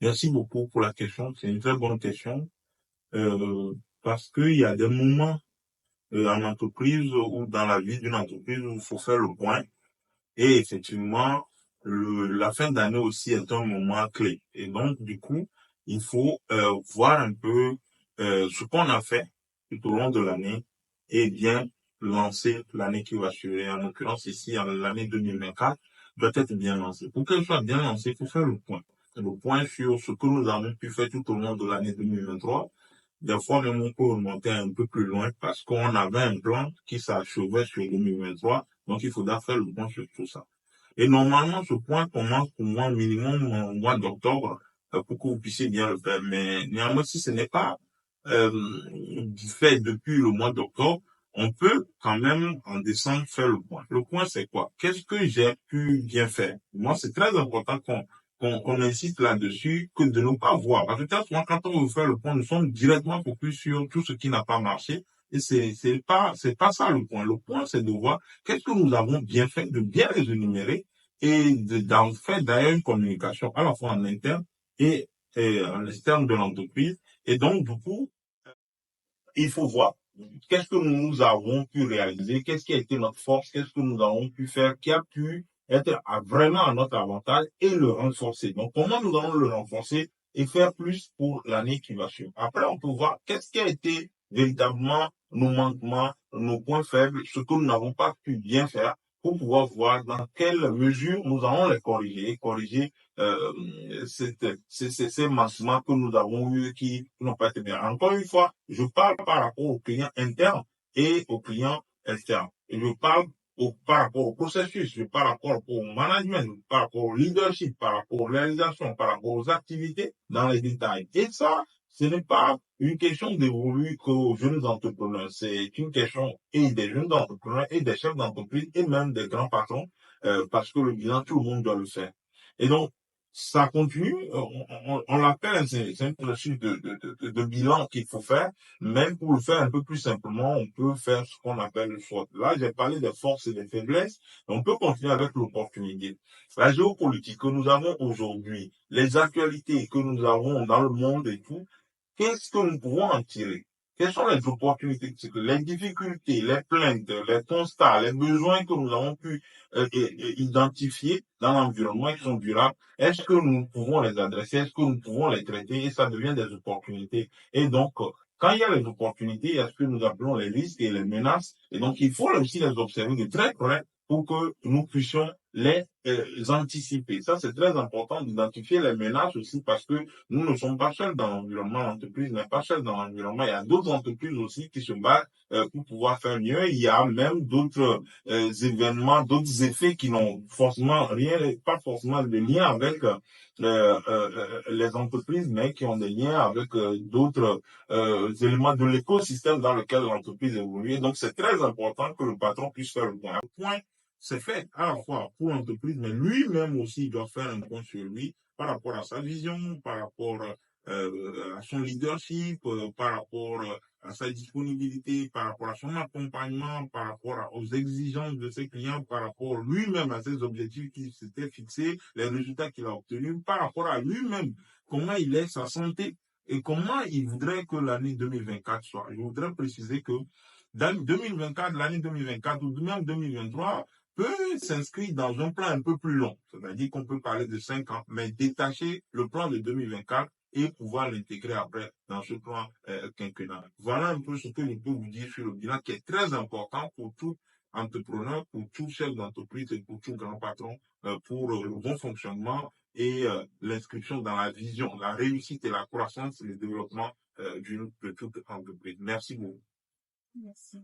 Merci beaucoup pour la question. C'est une très bonne question parce qu'il y a des moments en entreprise ou dans la vie d'une entreprise où il faut faire le point. Et effectivement, la fin d'année aussi est un moment clé. Et donc, du coup, il faut voir un peu ce qu'on a fait tout au long de l'année et bien lancer l'année qui va suivre. En l'occurrence, ici, l'année 2024 doit être bien lancée. Pour qu'elle soit bien lancée, il faut faire le point. Le point sur ce que nous avons pu faire tout au long de l'année 2023. Des fois, même on peut remonter un peu plus loin parce qu'on avait un plan qui s'achevait sur 2023. Donc, il faudra faire le point sur tout ça. Et normalement, ce point commence pour moi minimum au mois d'octobre pour que vous puissiez bien le faire. Mais néanmoins, si ce n'est pas euh, fait depuis le mois d'octobre, on peut quand même en décembre faire le point. Le point, c'est quoi? Qu'est-ce que j'ai pu bien faire? Moi, c'est très important qu'on insiste là-dessus que de ne pas voir. Parce que très souvent, quand on veut faire le point, nous sommes directement focus sur tout ce qui n'a pas marché. Et c'est pas ça le point. Le point, c'est de voir qu'est-ce que nous avons bien fait, de bien les énumérer et d'en faire d'ailleurs une communication à la fois en interne et en externe de l'entreprise. Et donc, du coup, il faut voir qu'est-ce que nous avons pu réaliser, qu'est-ce qui a été notre force, qu'est-ce que nous avons pu faire, qui a pu être vraiment à notre avantage et le renforcer. Donc, comment nous allons le renforcer et faire plus pour l'année qui va suivre. Après, on peut voir qu'est-ce qui a été véritablement nos manquements, nos points faibles, ce que nous n'avons pas pu bien faire pour pouvoir voir dans quelle mesure nous allons les corriger ces manquements que nous avons eus qui n'ont pas été bien. Encore une fois, je parle par rapport aux clients internes et aux clients externes. Et je parle par rapport au processus, je parle par rapport au management, par rapport au leadership, par rapport aux réalisations, par rapport aux activités dans les détails. Et ça, ce n'est pas une question d'évoluer qu'aux jeunes entrepreneurs. C'est une question et des jeunes entrepreneurs et des chefs d'entreprise et même des grands patrons parce que le bilan, tout le monde doit le faire. Et donc, ça continue, on l'appelle, c'est un processus de bilan qu'il faut faire. Même pour le faire un peu plus simplement, on peut faire ce qu'on appelle le SWOT. Là, j'ai parlé des forces et des faiblesses. On peut continuer avec l'opportunité. La géopolitique que nous avons aujourd'hui, les actualités que nous avons dans le monde et tout, qu'est-ce que nous pouvons en tirer? Quelles sont les opportunités, les difficultés, les plaintes, les constats, les besoins que nous avons pu identifier dans l'environnement qui sont durables? Est-ce que nous pouvons les adresser? Est-ce que nous pouvons les traiter? Et ça devient des opportunités. Et donc, quand il y a les opportunités, il y a ce que nous appelons les risques et les menaces. Et donc, il faut aussi les observer de très près pour que nous puissions les anticiper. Ça, c'est très important d'identifier les menaces aussi parce que nous ne sommes pas seuls dans l'environnement, l'entreprise n'est pas seule dans l'environnement. Il y a d'autres entreprises aussi qui se battent pour pouvoir faire mieux. Il y a même d'autres événements, d'autres effets qui n'ont forcément rien, pas forcément de lien avec les entreprises, mais qui ont des liens avec d'autres éléments de l'écosystème dans lequel l'entreprise évolue. Donc, c'est très important que le patron puisse faire le point. Le point, c'est fait à la fois pour l'entreprise, mais lui-même aussi, il doit faire un point sur lui par rapport à sa vision, par rapport à son leadership, par rapport à sa disponibilité, par rapport à son accompagnement, par rapport aux exigences de ses clients, par rapport lui-même à ses objectifs qu'il s'était fixés, les résultats qu'il a obtenus, par rapport à lui-même, comment il est, sa santé et comment il voudrait que l'année 2024 soit. Je voudrais préciser que dans 2024, l'année 2024 ou même 2023, peut s'inscrire dans un plan un peu plus long. C'est-à-dire qu'on peut parler de 5 ans, mais détacher le plan de 2024 et pouvoir l'intégrer après dans ce plan quinquennal. Voilà un peu ce que je peux vous dire sur le bilan qui est très important pour tout entrepreneur, pour tout chef d'entreprise et pour tout grand patron pour le bon fonctionnement et l'inscription dans la vision, la réussite et la croissance et le développement de toute entreprise. Merci beaucoup. Merci.